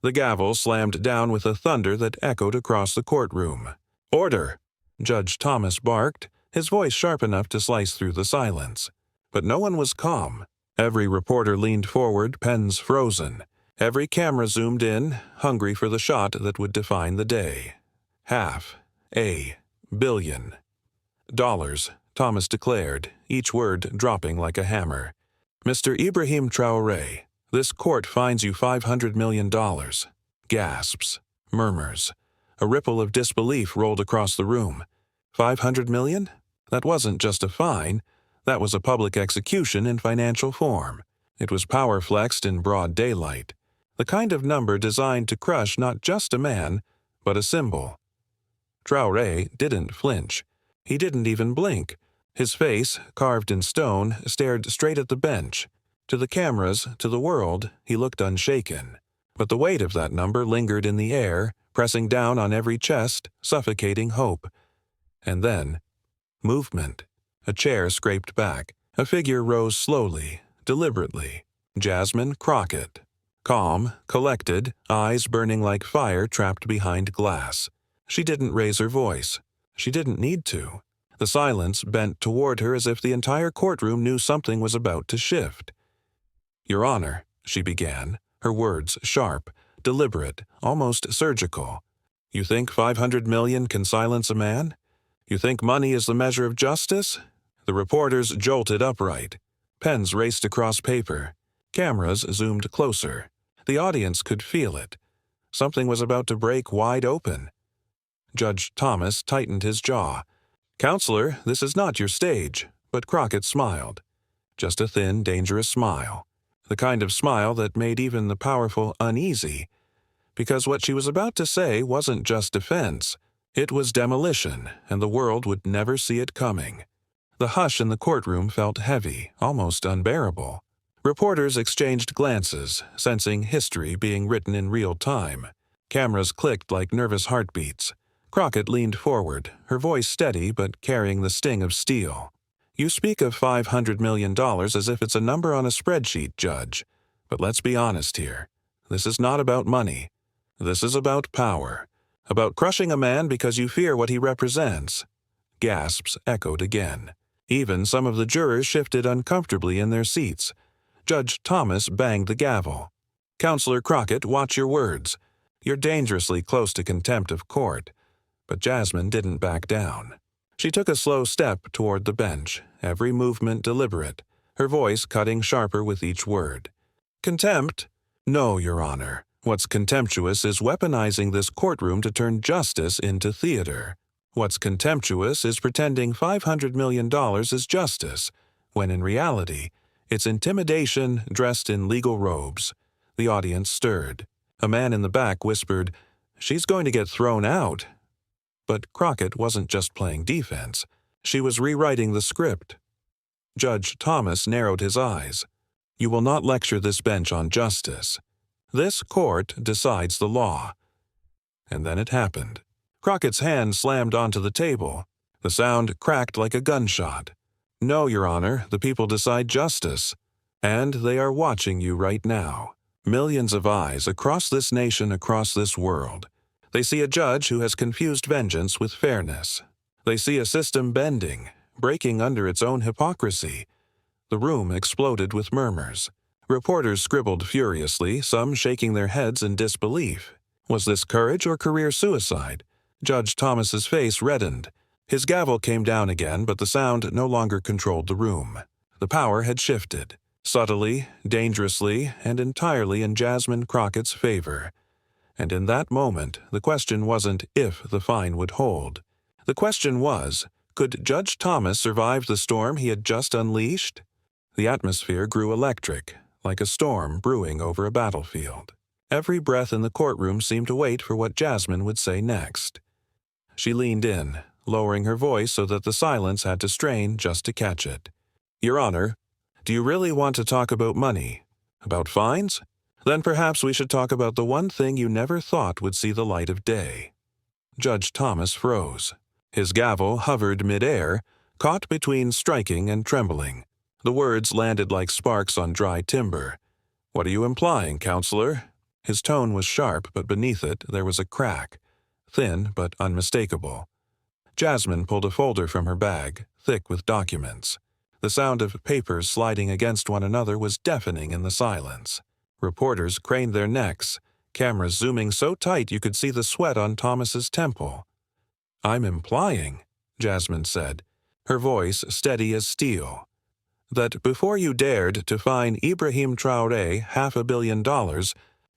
The gavel slammed down with a thunder that echoed across the courtroom. "Order!" Judge Thomas barked, his voice sharp enough to slice through the silence. But no one was calm. Every reporter leaned forward, pens frozen. Every camera zoomed in, hungry for the shot that would define the day. $500 million. Dollars, Thomas declared, each word dropping like a hammer. "Mr. Ibrahim Traoré, this court fines you $500 million. Gasps, murmurs. A ripple of disbelief rolled across the room. $500 million? That wasn't just a fine. That was a public execution in financial form. It was power flexed in broad daylight. The kind of number designed to crush not just a man, but a symbol. Traoré didn't flinch. He didn't even blink. His face, carved in stone, stared straight at the bench. To the cameras, to the world, he looked unshaken. But the weight of that number lingered in the air, pressing down on every chest, suffocating hope. And then, movement. A chair scraped back. A figure rose slowly, deliberately. Jasmine Crockett. Calm, collected, eyes burning like fire trapped behind glass. She didn't raise her voice. She didn't need to. The silence bent toward her as if the entire courtroom knew something was about to shift. "Your Honor," she began, her words sharp, deliberate, almost surgical. "You think $500 million can silence a man? You think money is the measure of justice?" The reporters jolted upright. Pens raced across paper. Cameras zoomed closer. The audience could feel it. Something was about to break wide open. Judge Thomas tightened his jaw. "Counselor, this is not your stage," but Crockett smiled. Just a thin, dangerous smile. The kind of smile that made even the powerful uneasy. Because what she was about to say wasn't just defense. It was demolition, and the world would never see it coming. The hush in the courtroom felt heavy, almost unbearable. Reporters exchanged glances, sensing history being written in real time. Cameras clicked like nervous heartbeats. Crockett leaned forward, her voice steady but carrying the sting of steel. "You speak of $500 million as if it's a number on a spreadsheet, Judge. But let's be honest here. This is not about money. This is about power. About crushing a man because you fear what he represents." Gasps echoed again. Even some of the jurors shifted uncomfortably in their seats. Judge Thomas banged the gavel. "Counselor Crockett, watch your words. You're dangerously close to contempt of court." But Jasmine didn't back down. She took a slow step toward the bench, every movement deliberate, her voice cutting sharper with each word. "Contempt? No, Your Honor. What's contemptuous is weaponizing this courtroom to turn justice into theater. What's contemptuous is pretending $500 million is justice, when in reality, it's intimidation dressed in legal robes." The audience stirred. A man in the back whispered, "She's going to get thrown out." But Crockett wasn't just playing defense. She was rewriting the script. Judge Thomas narrowed his eyes. "You will not lecture this bench on justice. This court decides the law." And then it happened. Crockett's hand slammed onto the table. The sound cracked like a gunshot. "No, Your Honor, the people decide justice. And they are watching you right now. Millions of eyes across this nation, across this world. They see a judge who has confused vengeance with fairness. They see a system bending, breaking under its own hypocrisy." The room exploded with murmurs. Reporters scribbled furiously, some shaking their heads in disbelief. Was this courage or career suicide? Judge Thomas's face reddened. His gavel came down again, but the sound no longer controlled the room. The power had shifted, subtly, dangerously, and entirely in Jasmine Crockett's favor. And in that moment, the question wasn't if the fine would hold. The question was, could Judge Thomas survive the storm he had just unleashed? The atmosphere grew electric, like a storm brewing over a battlefield. Every breath in the courtroom seemed to wait for what Jasmine would say next. She leaned in, lowering her voice so that the silence had to strain just to catch it. "Your Honor, do you really want to talk about money? About fines? Then perhaps we should talk about the one thing you never thought would see the light of day." Judge Thomas froze. His gavel hovered midair, caught between striking and trembling. The words landed like sparks on dry timber. "What are you implying, Counselor?" His tone was sharp, but beneath it there was a crack, thin but unmistakable. Jasmine pulled a folder from her bag, thick with documents. The sound of papers sliding against one another was deafening in the silence. Reporters craned their necks, cameras zooming so tight you could see the sweat on Thomas's temple. "I'm implying," Jasmine said, her voice steady as steel, "that before you dared to fine Ibrahim Traoré $500 million,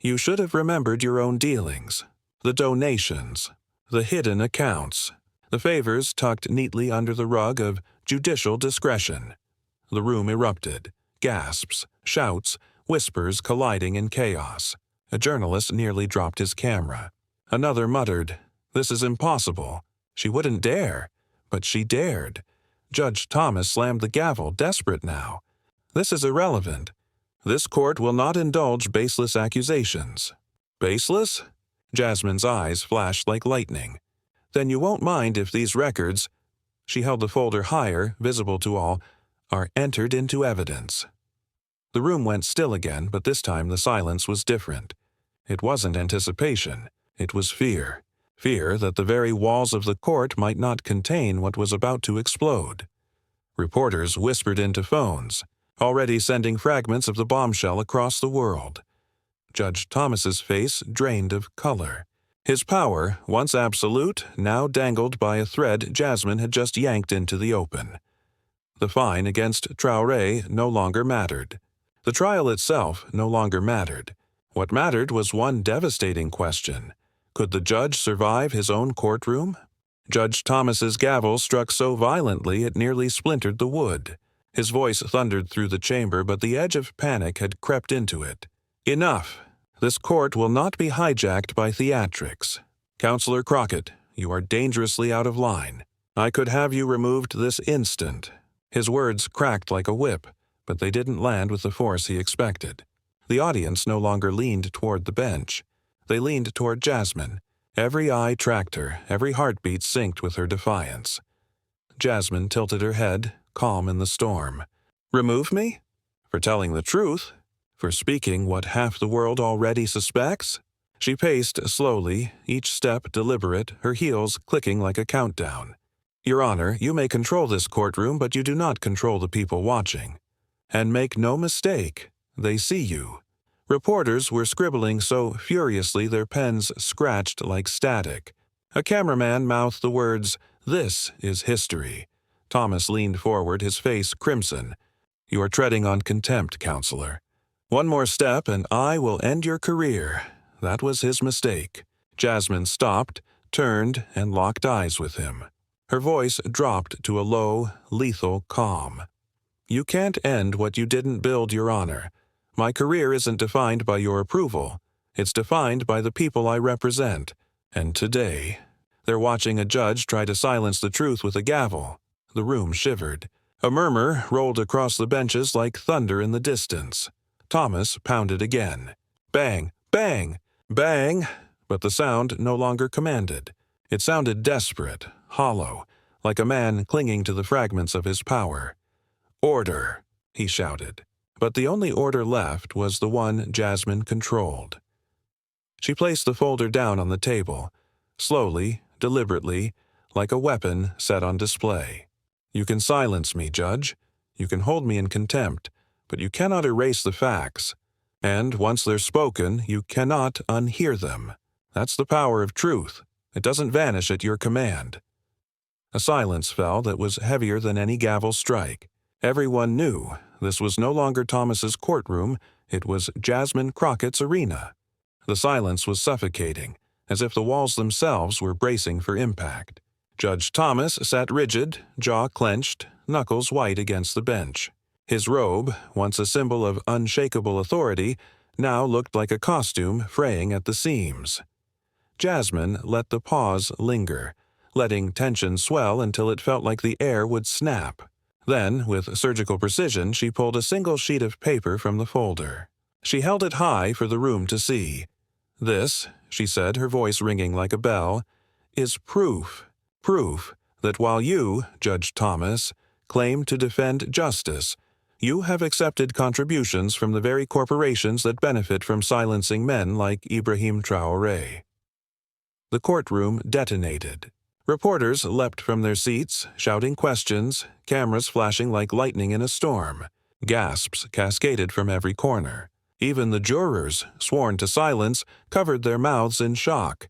you should have remembered your own dealings, the donations, the hidden accounts, the favors tucked neatly under the rug of judicial discretion." The room erupted. Gasps, shouts, whispers colliding in chaos. A journalist nearly dropped his camera. Another muttered, "This is impossible. She wouldn't dare." But she dared. Judge Thomas slammed the gavel, desperate now. "This is irrelevant. This court will not indulge baseless accusations." "Baseless?" Jasmine's eyes flashed like lightning. "Then you won't mind if these records—" She held the folder higher, visible to all, "are entered into evidence." The room went still again, but this time the silence was different. It wasn't anticipation. It was fear. Fear that the very walls of the court might not contain what was about to explode. Reporters whispered into phones, already sending fragments of the bombshell across the world. Judge Thomas's face drained of color. His power, once absolute, now dangled by a thread Jasmine had just yanked into the open. The fine against Traoré no longer mattered. The trial itself no longer mattered. What mattered was one devastating question. Could the judge survive his own courtroom? Judge Thomas's gavel struck so violently it nearly splintered the wood. His voice thundered through the chamber, but the edge of panic had crept into it. "Enough! This court will not be hijacked by theatrics. Counselor Crockett, you are dangerously out of line. I could have you removed this instant." His words cracked like a whip, but they didn't land with the force he expected. The audience no longer leaned toward the bench. They leaned toward Jasmine. Every eye tracked her, every heartbeat synced with her defiance. Jasmine tilted her head, calm in the storm. "Remove me? For telling the truth? For speaking what half the world already suspects?" She paced slowly, each step deliberate, her heels clicking like a countdown. "Your Honor, you may control this courtroom, but you do not control the people watching. And make no mistake, they see you." Reporters were scribbling so furiously their pens scratched like static. A cameraman mouthed the words, "This is history." Thomas leaned forward, his face crimson. "You are treading on contempt, Counselor. One more step and I will end your career." That was his mistake. Jasmine stopped, turned, and locked eyes with him. Her voice dropped to a low, lethal calm. "You can't end what you didn't build, Your Honor. My career isn't defined by your approval. It's defined by the people I represent. And today, they're watching a judge try to silence the truth with a gavel." The room shivered. A murmur rolled across the benches like thunder in the distance. Thomas pounded again. Bang, bang, bang, but the sound no longer commanded. It sounded desperate, hollow, like a man clinging to the fragments of his power. "Order," he shouted. But the only order left was the one Jasmine controlled. She placed the folder down on the table, slowly, deliberately, like a weapon set on display. "You can silence me, Judge. You can hold me in contempt, but you cannot erase the facts. And once they're spoken, you cannot unhear them. That's the power of truth. It doesn't vanish at your command." A silence fell that was heavier than any gavel strike. Everyone knew this was no longer Thomas's courtroom, it was Jasmine Crockett's arena. The silence was suffocating, as if the walls themselves were bracing for impact. Judge Thomas sat rigid, jaw clenched, knuckles white against the bench. His robe, once a symbol of unshakable authority, now looked like a costume fraying at the seams. Jasmine let the pause linger, letting tension swell until it felt like the air would snap. Then, with surgical precision, she pulled a single sheet of paper from the folder. She held it high for the room to see. "This," she said, her voice ringing like a bell, "is proof that while you, Judge Thomas, claim to defend justice, You have accepted contributions from the very corporations that benefit from silencing men like Ibrahim Traoré. The courtroom detonated. Reporters leapt from their seats, shouting questions, cameras flashing like lightning in a storm. Gasps cascaded from every corner. Even the jurors, sworn to silence, covered their mouths in shock.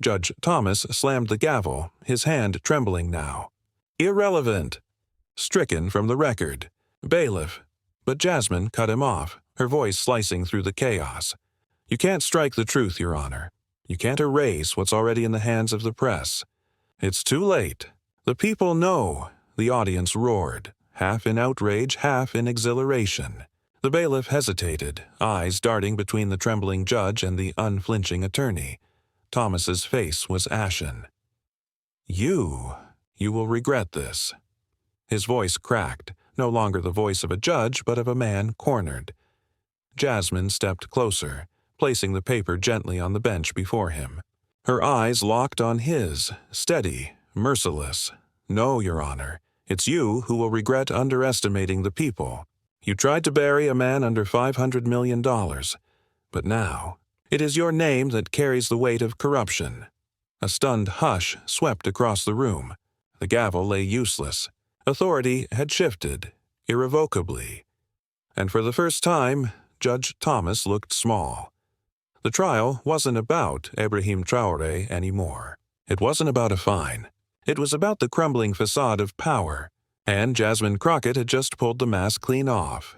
Judge Thomas slammed the gavel, his hand trembling now. Irrelevant! Stricken from the record. Bailiff. But Jasmine cut him off, her voice slicing through the chaos. You can't strike the truth, Your Honor. You can't erase what's already in the hands of the press. It's too late. The people know, the audience roared, half in outrage, half in exhilaration. The bailiff hesitated, eyes darting between the trembling judge and the unflinching attorney. Thomas's face was ashen. You will regret this. His voice cracked, no longer the voice of a judge, but of a man cornered. Jasmine stepped closer, placing the paper gently on the bench before him. Her eyes locked on his, steady, merciless. No, Your Honor, it's you who will regret underestimating the people. You tried to bury a man under $500 million, but now it is your name that carries the weight of corruption. A stunned hush swept across the room. The gavel lay useless. Authority had shifted, irrevocably. And for the first time, Judge Thomas looked small. The trial wasn't about Ibrahim Traoré anymore. It wasn't about a fine. It was about the crumbling facade of power. And Jasmine Crockett had just pulled the mask clean off.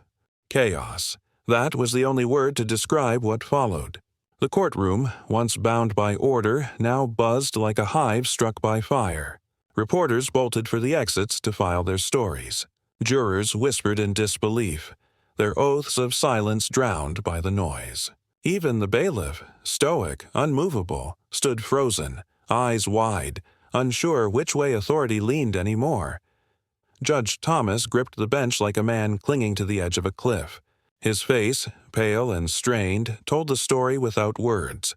Chaos. That was the only word to describe what followed. The courtroom, once bound by order, now buzzed like a hive struck by fire. Reporters bolted for the exits to file their stories. Jurors whispered in disbelief, their oaths of silence drowned by the noise. Even the bailiff, stoic, unmovable, stood frozen, eyes wide, unsure which way authority leaned anymore. Judge Thomas gripped the bench like a man clinging to the edge of a cliff. His face, pale and strained, told the story without words.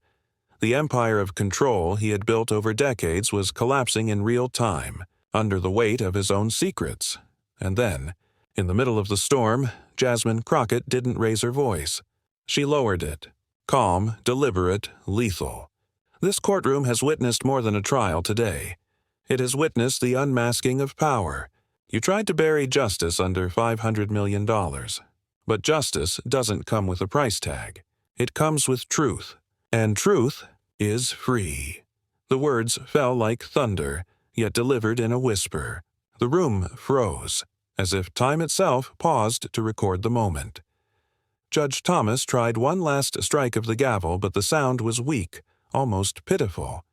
The empire of control he had built over decades was collapsing in real time, under the weight of his own secrets. And then, in the middle of the storm, Jasmine Crockett didn't raise her voice. She lowered it. Calm, deliberate, lethal. This courtroom has witnessed more than a trial today. It has witnessed the unmasking of power. You tried to bury justice under $500 million. But justice doesn't come with a price tag. It comes with truth. And truth is free. The words fell like thunder, yet delivered in a whisper. The room froze, as if time itself paused to record the moment. Judge Thomas tried one last strike of the gavel, but the sound was weak, almost pitiful.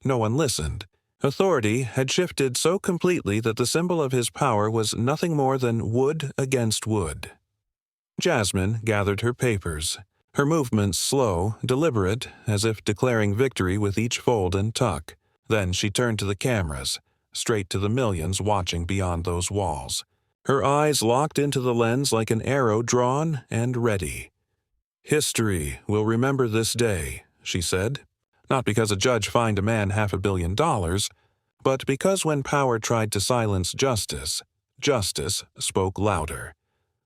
No one listened. Authority had shifted so completely that the symbol of his power was nothing more than wood against wood. Jasmine gathered her papers, her movements slow, deliberate, as if declaring victory with each fold and tuck. Then she turned to the cameras, straight to the millions watching beyond those walls. Her eyes locked into the lens like an arrow drawn and ready. History will remember this day, she said. Not because a judge fined a man $500 million, but because when power tried to silence justice, justice spoke louder.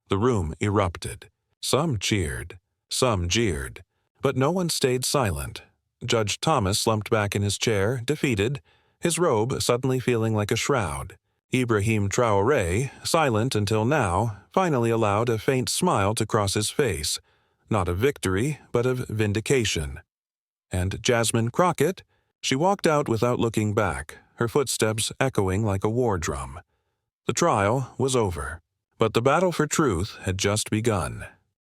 The room erupted. Some cheered, some jeered, but no one stayed silent. Judge Thomas slumped back in his chair, defeated, his robe suddenly feeling like a shroud. Ibrahim Traoré, silent until now, finally allowed a faint smile to cross his face, not of victory, but of vindication. And Jasmine Crockett? She walked out without looking back, her footsteps echoing like a war drum. The trial was over, but the battle for truth had just begun.